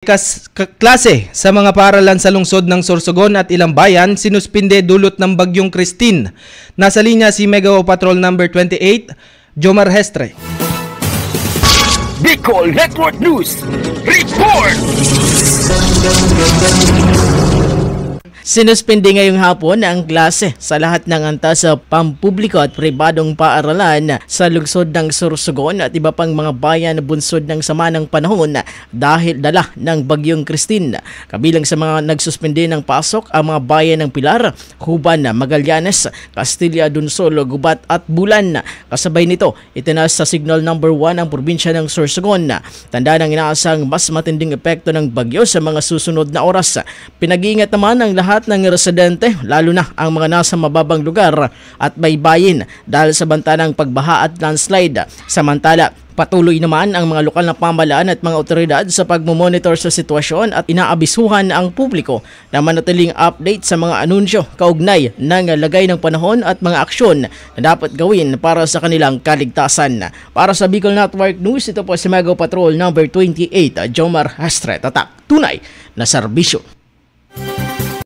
Klase sa mga paaralan sa lungsod ng Sorsogon at ilang bayan sinuspinde dulot ng bagyong Christine. Nasa linya si Mega Patrol number 28, Jomar Hestre. Bicol Network News Report! Sinuspindi ngayong hapon ang klase sa lahat ng antas sa pampubliko at pribadong paaralan sa lungsod ng Sorsogon at iba pang mga bayan na bunsod ng sama ng panahon dahil dala ng bagyong Christine. Kabilang sa mga nagsuspindi ng pasok ang mga bayan ng Pilar, Huban, Magallanes, Castilla, Dunsolo, Gubat at Bulan. Kasabay nito, itinaas sa signal number 1 ang probinsya ng Sorsogon. Tanda ng inaasang mas matinding epekto ng bagyo sa mga susunod na oras. Pinag-iingat naman ang lahat ng residente, lalo na ang mga nasa mababang lugar at baybayin dahil sa banta ng pagbaha at landslide. Samantala, patuloy naman ang mga lokal na pamahalaan at mga otoridad sa pagmomonitor sa sitwasyon at inaabisuhan ang publiko na manatiling update sa mga anunsyo kaugnay ng lagay ng panahon at mga aksyon na dapat gawin para sa kanilang kaligtasan. Para sa Bicol Network News, ito po si Mega Patrol number 28, Jomar Hestre. Tatak, tunay na serbisyo.